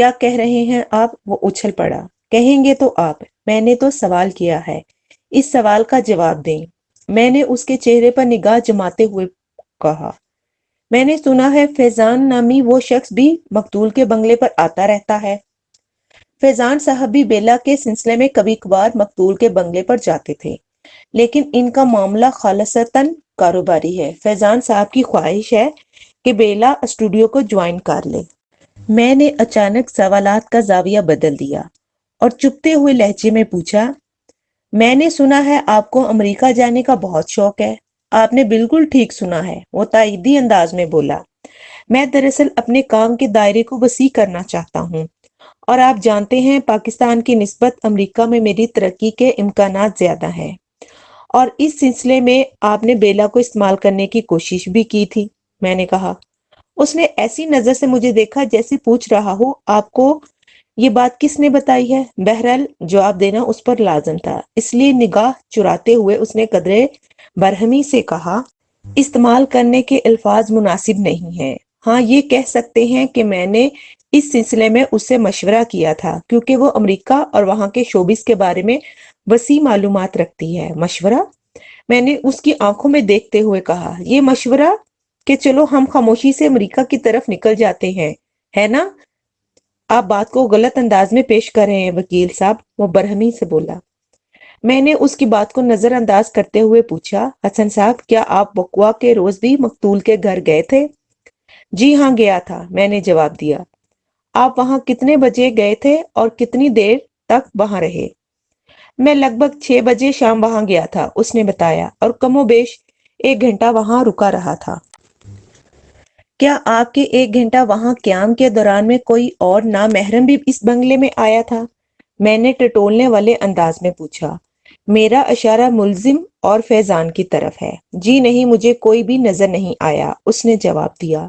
کیا کہہ رہے ہیں آپ؟ وہ اچھل پڑا۔ کہیں گے تو آپ، میں نے تو سوال کیا ہے، اس سوال کا جواب دیں۔ میں نے اس کے چہرے پر نگاہ جماتے ہوئے کہا، میں نے سنا ہے فیضان نامی وہ شخص بھی مقتول کے بنگلے پر آتا رہتا ہے۔ فیضان صاحب بھی بیلا کے سلسلے میں کبھی کبھار مقتول کے بنگلے پر جاتے تھے، لیکن ان کا معاملہ خالصتاً کاروباری ہے۔ فیضان صاحب کی خواہش ہے کہ بیلا اسٹوڈیو کو جوائن کر لے۔ میں نے اچانک سوالات کا زاویہ بدل دیا اور چپتے ہوئے لہجے میں پوچھا، میں نے سنا ہے آپ کو امریکہ جانے کا بہت شوق ہے۔ آپ نے بالکل ٹھیک سنا ہے، وہ تائیدی انداز میں بولا۔ میں دراصل اپنے کام کے دائرے کو وسیع کرنا چاہتا ہوں، اور آپ جانتے ہیں پاکستان کی نسبت امریکہ میں میری ترقی کے امکانات زیادہ ہیں، اور اس سلسلے میں آپ نے بیلا کو استعمال کرنے کی کوشش بھی کی تھی۔ میں نے کہا۔ اس نے ایسی نظر سے مجھے دیکھا جیسے پوچھ رہا ہو، آپ کو یہ بات کس نے بتائی ہے؟ بہرحال جواب دینا اس پر لازم تھا، اس لیے نگاہ چراتے ہوئے اس نے قدرے برہمی سے کہا، استعمال کرنے کے الفاظ مناسب نہیں ہیں۔ ہاں، یہ کہہ سکتے ہیں کہ میں نے اس سلسلے میں اس سے مشورہ کیا تھا، کیونکہ وہ امریکہ اور وہاں کے شوبز کے بارے میں وسیع معلومات رکھتی ہے۔ مشورہ؟ میں نے اس کی آنکھوں میں دیکھتے ہوئے کہا، یہ مشورہ کہ چلو ہم خاموشی سے امریکہ کی طرف نکل جاتے ہیں، ہے نا؟ آپ بات کو غلط انداز میں پیش کر رہے ہیں وکیل صاحب، وہ برہمی سے بولا۔ میں نے اس کی بات کو نظر انداز کرتے ہوئے پوچھا، حسن صاحب، کیا آپ وقوع کے روز بھی مقتول کے گھر گئے تھے؟ جی ہاں، گیا تھا، میں نے جواب دیا۔ آپ وہاں کتنے بجے گئے تھے اور کتنی دیر تک وہاں رہے؟ میں لگ بھگ 6 بجے شام وہاں گیا تھا، اس نے بتایا، اور کم و بیش 1 گھنٹہ وہاں رکا رہا تھا۔ کیا آپ کے 1 گھنٹہ وہاں قیام کے دوران میں کوئی اور نامحرم بھی اس بنگلے میں آیا تھا؟ میں نے ٹٹولنے والے انداز میں پوچھا۔ میرا اشارہ ملزم اور فیضان کی طرف ہے۔ جی نہیں، مجھے کوئی بھی نظر نہیں آیا، اس نے جواب دیا۔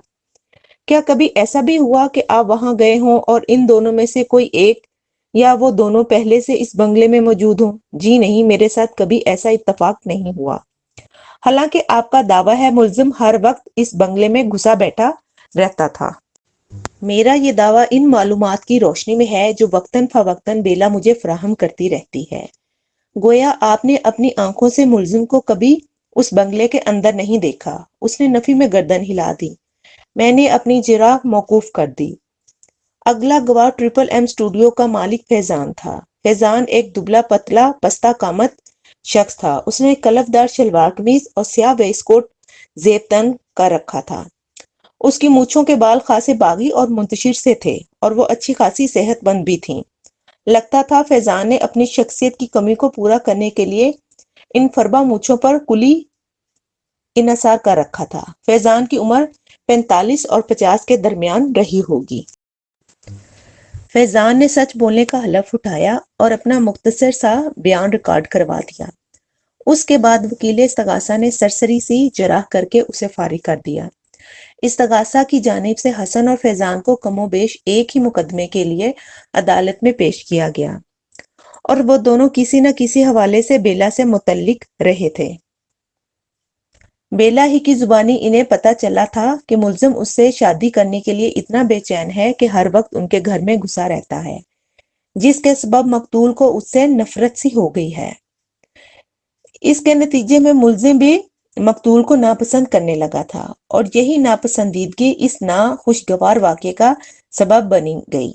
کیا کبھی ایسا بھی ہوا کہ آپ وہاں گئے ہوں اور ان دونوں میں سے کوئی ایک یا وہ دونوں پہلے سے اس بنگلے میں موجود ہوں؟ جی نہیں، میرے ساتھ کبھی ایسا اتفاق نہیں ہوا۔ حالانکہ آپ کا دعویٰ ہے ملزم ہر وقت اس بنگلے میں گھسا بیٹھا رہتا تھا۔ میرا یہ دعویٰ ان معلومات کی روشنی میں ہے جو وقتاً فوقتاً بیلا مجھے فراہم کرتی رہتی ہے۔ گویا آپ نے اپنی آنکھوں سے ملزم کو کبھی اس بنگلے کے اندر نہیں دیکھا۔ اس نے نفی میں گردن ہلا دی۔ میں نے اپنی جرح موقوف کر دی۔ اگلا گواہ ٹرپل ایم اسٹوڈیو کا مالک فیضان تھا۔ فیضان ایک دبلا پتلا پستہ قامت شخص تھا۔ اس نے کلفدار شلوار قمیض اور سیاہ ویسٹ کوٹ زیب تن کا رکھا تھا۔ اس کی مونچھوں کے بال خاصے باغی اور منتشر سے تھے، اور وہ اچھی خاصی صحت مند بھی تھیں۔ لگتا تھا فیضان نے اپنی شخصیت کی کمی کو پورا کرنے کے لیے ان فربا مونچھوں پر کلی انحصار کر رکھا تھا۔ فیضان کی عمر 45 اور 50 کے درمیان رہی ہوگی۔ فیضان نے سچ بولنے کا حلف اٹھایا اور اپنا مختصر سا بیان ریکارڈ کروا دیا۔ اس کے بعد وکیل استغاثہ نے سرسری سی جرح کر کے اسے فارغ کر دیا۔ استغاثہ کی جانب سے حسن اور فیضان کو کم و بیش ایک ہی مقدمے کے لیے عدالت میں پیش کیا گیا، اور وہ دونوں کسی نہ کسی حوالے سے بیلا سے متعلق رہے تھے۔ بیلا ہی کی زبانی انہیں پتہ چلا تھا کہ ملزم اس سے شادی کرنے کے لیے اتنا بے چین ہے کہ ہر وقت ان کے گھر میں گھسا رہتا ہے، جس کے سبب مقتول کو اس سے نفرت سی ہو گئی ہے۔ اس کے نتیجے میں ملزم بھی مقتول کو ناپسند کرنے لگا تھا، اور یہی ناپسندیدگی اس ناخوشگوار واقعے کا سبب بنی گئی۔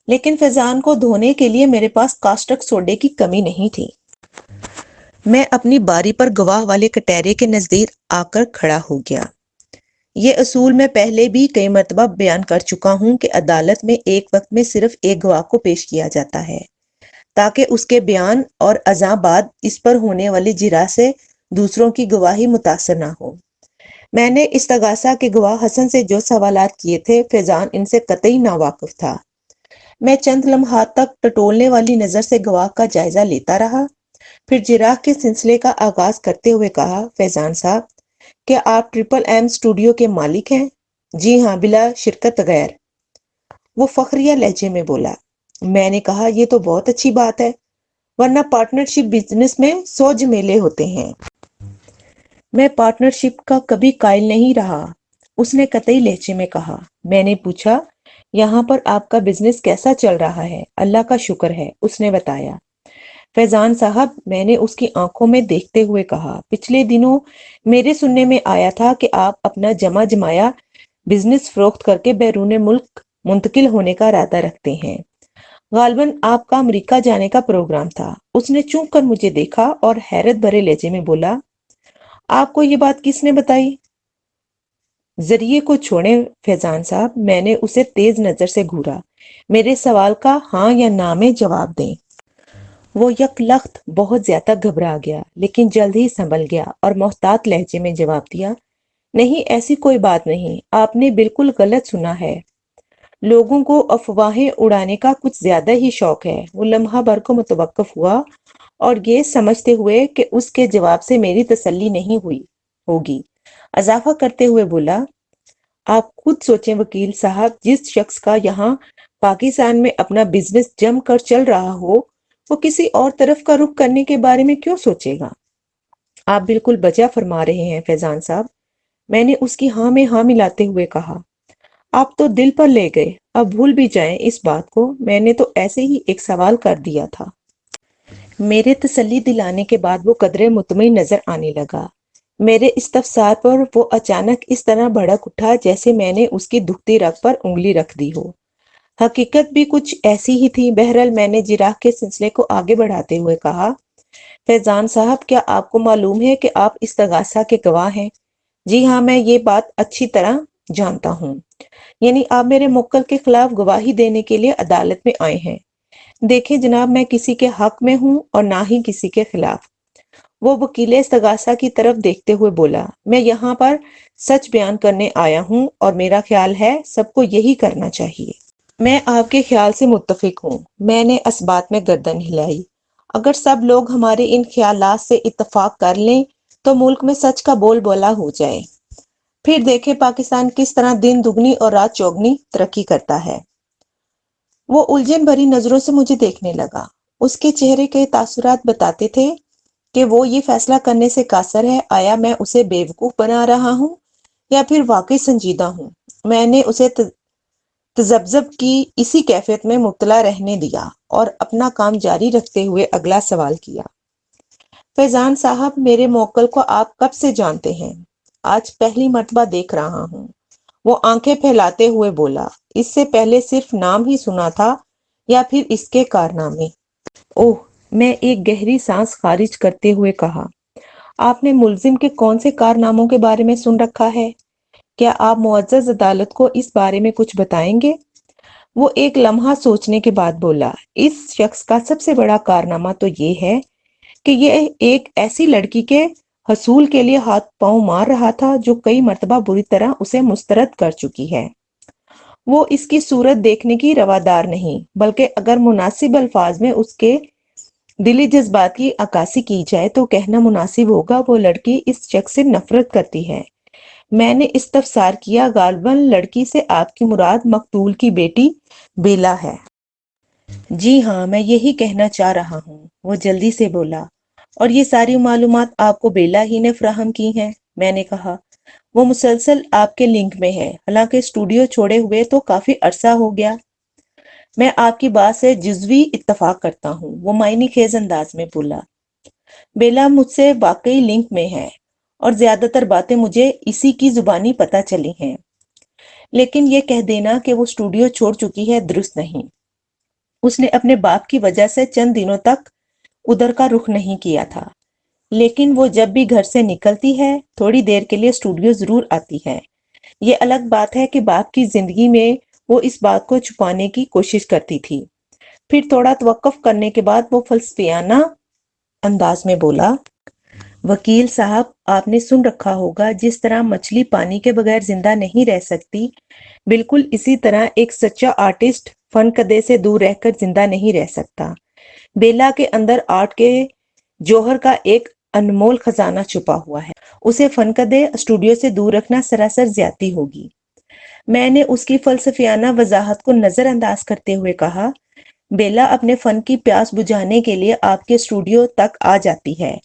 لیکن فیضان کو دھونے کے لیے میرے پاس کاسٹک سوڈے کی کمی نہیں تھی۔ میں اپنی باری پر گواہ والے کٹہرے کے نزدیک آ کر کھڑا ہو گیا۔ یہ اصول میں پہلے بھی کئی مرتبہ بیان کر چکا ہوں کہ عدالت میں ایک وقت میں صرف ایک گواہ کو پیش کیا جاتا ہے، تاکہ اس کے بیان اور ازاں بعد اس پر ہونے والی جرح سے دوسروں کی گواہی متاثر نہ ہو۔ میں نے استغاثہ کے گواہ حسن سے جو سوالات کیے تھے، فیضان ان سے قطعی ناواقف تھا۔ میں چند لمحات تک ٹٹولنے والی نظر سے گواہ کا جائزہ لیتا رہا، پھر جرح کے سلسلے کا آغاز کرتے ہوئے کہا، فیضان صاحب، کیا آپ ٹرپل ایم اسٹوڈیو کے مالک ہیں؟ جی ہاں، بلا شرکت غیر، وہ فخریہ لہجے میں بولا۔ میں نے کہا، یہ تو بہت اچھی بات ہے، ورنہ پارٹنرشپ بزنس میں 100 جھمیلے ہوتے ہیں۔ میں پارٹنرشپ کا کبھی قائل نہیں رہا، اس نے قطعی لہجے میں کہا۔ میں نے پوچھا، یہاں پر آپ کا بزنس کیسا چل رہا ہے؟ اللہ کا شکر ہے، اس نے بتایا۔ فیضان صاحب، میں نے اس کی آنکھوں میں دیکھتے ہوئے کہا، پچھلے دنوں میرے سننے میں آیا تھا کہ آپ اپنا جمع جمایا بزنس فروخت کر کے بیرون ملک منتقل ہونے کا ارادہ رکھتے ہیں۔ غالباً آپ کا امریکہ جانے کا پروگرام تھا۔ اس نے چونک کر مجھے دیکھا اور حیرت بھرے لہجے میں بولا، آپ کو یہ بات کس نے بتائی؟ ذریعے کو چھوڑیں فیضان صاحب، میں نے اسے تیز نظر سے گھورا۔ میرے سوال کا ہاں یا نہ میں جواب دیں۔ وہ یک لخت بہت زیادہ گھبرا گیا، لیکن جلد ہی سنبھل گیا اور محتاط لہجے میں جواب دیا، نہیں، ایسی کوئی بات نہیں، آپ نے بالکل غلط سنا ہے۔ لوگوں کو افواہیں اڑانے کا کچھ زیادہ ہی شوق ہے۔ وہ لمحہ بھر کو متوقف ہوا اور یہ سمجھتے ہوئے کہ اس کے جواب سے میری تسلی نہیں ہوئی ہوگی، اضافہ کرتے ہوئے بولا، آپ خود سوچیں وکیل صاحب، جس شخص کا یہاں پاکستان میں اپنا بزنس جم کر چل رہا ہو، وہ کسی اور طرف کا رخ کرنے کے بارے میں کیوں سوچے گا؟ آپ بالکل بجا فرما رہے ہیں فیضان صاحب، میں نے اس کی ہاں میں ہاں ملاتے ہوئے کہا۔ آپ تو دل پر لے گئے، اب بھول بھی جائیں اس بات کو، میں نے تو ایسے ہی ایک سوال کر دیا تھا۔ میرے تسلی دلانے کے بعد وہ قدرے مطمئن نظر آنے لگا۔ میرے استفسار پر وہ اچانک اس طرح بھڑک اٹھا جیسے میں نے اس کی دکھتی رگ پر انگلی رکھ دی ہو۔ حقیقت بھی کچھ ایسی ہی تھی۔ بہرحال میں نے جراح کے سلسلے کو آگے بڑھاتے ہوئے کہا، فیضان صاحب، کیا آپ کو معلوم ہے کہ آپ استغاثہ کے گواہ ہیں؟ جی ہاں، میں یہ بات اچھی طرح جانتا ہوں۔ یعنی آپ میرے موکل کے خلاف گواہی دینے کے لیے عدالت میں آئے ہیں؟ دیکھیں جناب، میں کسی کے حق میں ہوں اور نہ ہی کسی کے خلاف۔ وہ وکیل استغاثہ کی طرف دیکھتے ہوئے بولا، میں یہاں پر سچ بیان کرنے آیا ہوں اور میرا خیال ہے سب کو یہی کرنا چاہیے۔ میں آپ کے خیال سے متفق ہوں۔ میں نے اس بات میں گردن ہلائی۔ اگر سب لوگ ہمارے ان خیالات سے اتفاق کر لیں تو ملک میں سچ کا بول بالا ہو جائے۔ پھر دیکھیں پاکستان کس طرح دن دگنی اور رات چوگنی ترقی کرتا ہے۔ وہ الجھن بھری نظروں سے مجھے دیکھنے لگا۔ اس کے چہرے کے تاثرات بتاتے تھے کہ وہ یہ فیصلہ کرنے سے قاصر ہے آیا میں اسے بیوقوف بنا رہا ہوں یا پھر واقعی سنجیدہ ہوں۔ میں نے اسے تذبذب کی اسی کیفیت میں مبتلا رہنے دیا اور اپنا کام جاری رکھتے ہوئے اگلا سوال کیا، فیضان صاحب، میرے موکل کو آپ کب سے جانتے ہیں؟ آج پہلی مرتبہ دیکھ رہا ہوں۔ وہ آنکھیں پھیلاتے ہوئے بولا، اس سے پہلے صرف نام ہی سنا تھا یا پھر اس کے کارنامے؟ اوہ، میں ایک گہری سانس خارج کرتے ہوئے کہا، آپ نے ملزم کے کون سے کارناموں کے بارے میں سن رکھا ہے؟ کیا آپ معزز عدالت کو اس بارے میں کچھ بتائیں گے؟ وہ ایک لمحہ سوچنے کے بعد بولا، اس شخص کا سب سے بڑا کارنامہ تو یہ ہے کہ یہ ایک ایسی لڑکی کے حصول کے لیے ہاتھ پاؤں مار رہا تھا جو کئی مرتبہ بری طرح اسے مسترد کر چکی ہے۔ وہ اس کی صورت دیکھنے کی روادار نہیں، بلکہ اگر مناسب الفاظ میں اس کے دلی جذبات کی عکاسی کی جائے تو کہنا مناسب ہوگا وہ لڑکی اس شخص سے نفرت کرتی ہے۔ میں نے استفسار کیا، غالباً لڑکی سے آپ کی مراد مقتول کی بیٹی بیلا ہے؟ جی ہاں، میں یہی کہنا چاہ رہا ہوں، وہ جلدی سے بولا۔ اور یہ ساری معلومات آپ کو بیلا ہی نے فراہم کی ہیں؟ میں نے کہا، وہ مسلسل آپ کے لنک میں ہے، حالانکہ اسٹوڈیو چھوڑے ہوئے تو کافی عرصہ ہو گیا۔ میں آپ کی بات سے جزوی اتفاق کرتا ہوں، وہ معنی خیز انداز میں بولا۔ بیلا مجھ سے واقعی لنک میں ہے اور زیادہ تر باتیں مجھے اسی کی زبانی پتہ چلی ہیں، لیکن یہ کہہ دینا کہ وہ اسٹوڈیو چھوڑ چکی ہے درست نہیں۔ اس نے اپنے باپ کی وجہ سے چند دنوں تک ادھر کا رخ نہیں کیا تھا، لیکن وہ جب بھی گھر سے نکلتی ہے تھوڑی دیر کے لیے اسٹوڈیو ضرور آتی ہے۔ یہ الگ بات ہے کہ باپ کی زندگی میں وہ اس بات کو چھپانے کی کوشش کرتی تھی۔ پھر تھوڑا توقف کرنے کے بعد وہ فلسفیانہ انداز میں بولا، وکیل صاحب، آپ نے سن رکھا ہوگا جس طرح مچھلی پانی کے بغیر زندہ نہیں رہ سکتی، بالکل اسی طرح ایک سچا آرٹسٹ فن کدے سے دور رہ کر زندہ نہیں رہ سکتا۔ بیلا کے اندر آرٹ کے جوہر کا ایک انمول خزانہ چھپا ہوا ہے، اسے فن کدے اسٹوڈیو سے دور رکھنا سراسر زیادتی ہوگی۔ میں نے اس کی فلسفیانہ وضاحت کو نظر انداز کرتے ہوئے کہا، بیلا اپنے فن کی پیاس بجھانے کے لیے آپ کے اسٹوڈیو تک آ جاتی ہے،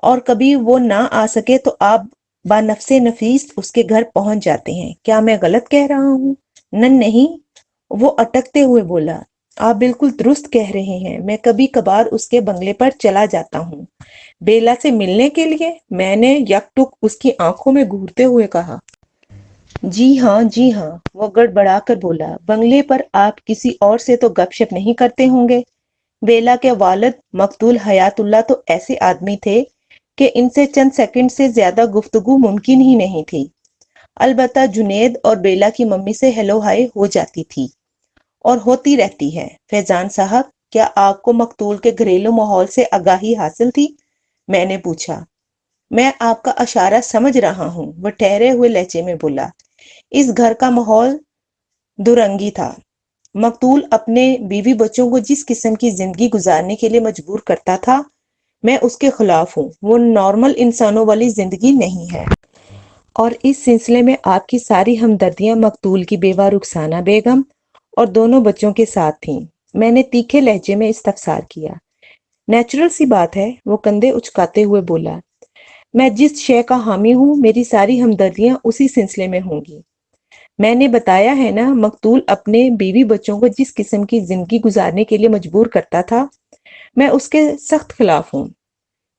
اور کبھی وہ نہ آ سکے تو آپ بنفس نفیس اس کے گھر پہنچ جاتے ہیں۔ کیا میں غلط کہہ رہا ہوں؟ نہیں، وہ اٹکتے ہوئے بولا، آپ بالکل درست کہہ رہے ہیں، میں کبھی کبھار اس کے بنگلے پر چلا جاتا ہوں بیلا سے ملنے کے لیے۔ میں نے یک ٹک اس کی آنکھوں میں گھورتے ہوئے کہا۔ جی ہاں جی ہاں، وہ گڑبڑا کر بولا، بنگلے پر آپ کسی اور سے تو گپ شپ نہیں کرتے ہوں گے؟ بیلا کے والد مقتول حیات اللہ تو ایسے آدمی تھے کہ ان سے چند سیکنڈ سے زیادہ گفتگو ممکن ہی نہیں تھی۔ البتہ جنید اور بیلا کی ممی سے ہیلو ہائی ہو جاتی تھی اور ہوتی رہتی ہے۔ فیضان صاحب، کیا آپ کو مقتول کے گھریلو ماحول سے آگاہی حاصل تھی؟ میں نے پوچھا۔ میں آپ کا اشارہ سمجھ رہا ہوں، وہ ٹھہرے ہوئے لہجے میں بولا۔ اس گھر کا ماحول دورنگی تھا۔ مقتول اپنے بیوی بچوں کو جس قسم کی زندگی گزارنے کے لیے مجبور کرتا تھا، میں اس کے خلاف ہوں۔ وہ نارمل انسانوں والی زندگی نہیں ہے۔ اور اس سلسلے میں آپ کی ساری ہمدردیاں مقتول کی بیوہ رخسانہ بیگم اور دونوں بچوں کے ساتھ تھیں۔ میں نے تیکھے لہجے میں استفسار کیا۔ نیچرل سی بات ہے، وہ کندھے اچکاتے ہوئے بولا۔ میں جس شے کا حامی ہوں، میری ساری ہمدردیاں اسی سلسلے میں ہوں گی۔ میں نے بتایا ہے نا، مقتول اپنے بیوی بچوں کو جس قسم کی زندگی گزارنے کے لیے مجبور کرتا تھا، میں اس کے سخت خلاف ہوں۔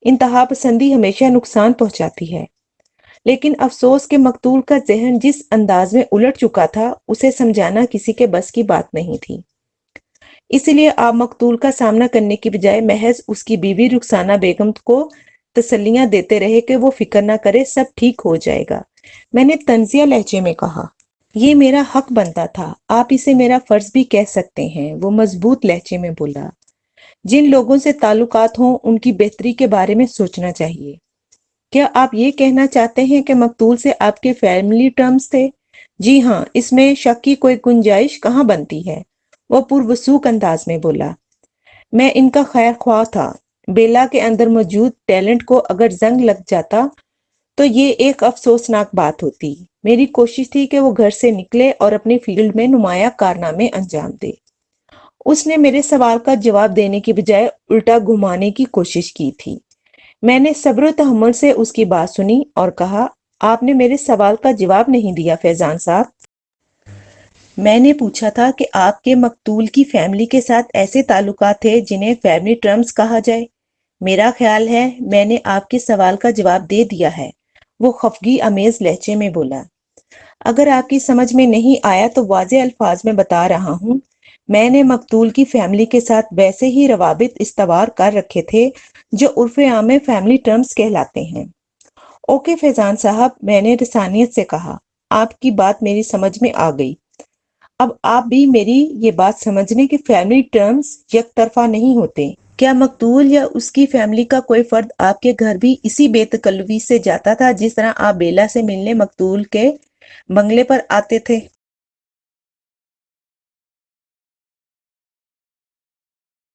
انتہا پسندی ہمیشہ نقصان پہنچاتی ہے، لیکن افسوس کہ مقتول کا ذہن جس انداز میں الٹ چکا تھا، اسے سمجھانا کسی کے بس کی بات نہیں تھی۔ اسی لیے آپ مقتول کا سامنا کرنے کی بجائے محض اس کی بیوی رخسانہ بیگم کو تسلیاں دیتے رہے کہ وہ فکر نہ کرے، سب ٹھیک ہو جائے گا۔ میں نے طنزیہ لہجے میں کہا۔ یہ میرا حق بنتا تھا، آپ اسے میرا فرض بھی کہہ سکتے ہیں، وہ مضبوط لہجے میں بولا۔ جن لوگوں سے تعلقات ہوں، ان کی بہتری کے بارے میں سوچنا چاہیے۔ کیا آپ یہ کہنا چاہتے ہیں کہ مقتول سے آپ کے فیملی ٹرمز تھے؟ جی ہاں، اس میں شک کی کوئی گنجائش کہاں بنتی ہے، وہ پروسوک انداز میں بولا۔ میں ان کا خیر خواہ تھا۔ بیلا کے اندر موجود ٹیلنٹ کو اگر زنگ لگ جاتا تو یہ ایک افسوسناک بات ہوتی۔ میری کوشش تھی کہ وہ گھر سے نکلے اور اپنی فیلڈ میں نمایاں کارنامے انجام دے۔ اس نے میرے سوال کا جواب دینے کی بجائے الٹا گھمانے کی کوشش کی تھی۔ میں نے صبر و تحمل سے اس کی بات سنی اور کہا، آپ نے میرے سوال کا جواب نہیں دیا فیضان صاحب۔ میں نے پوچھا تھا کہ آپ کے مقتول کی فیملی کے ساتھ ایسے تعلقات تھے جنہیں فیملی ٹرمز کہا جائے۔ میرا خیال ہے میں نے آپ کے سوال کا جواب دے دیا ہے، وہ خفگی آمیز لہجے میں بولا۔ اگر آپ کی سمجھ میں نہیں آیا تو واضح الفاظ میں بتا رہا ہوں، میں نے مقتول کی فیملی کے ساتھ ویسے ہی روابط استوار کر رکھے تھے جو عرف عام میں فیملی ٹرمز کہلاتے ہیں۔ اوکے فیضان صاحب، میں نے رسانیت سے کہا، آپ کی بات میری سمجھ میں آ گئی۔ اب آپ بھی میری یہ بات سمجھنے کہ فیملی ٹرمز یک طرفہ نہیں ہوتے۔ کیا مقتول یا اس کی فیملی کا کوئی فرد آپ کے گھر بھی اسی بے تکلفی سے جاتا تھا جس طرح آپ بیلا سے ملنے مقتول کے بنگلے پر آتے تھے؟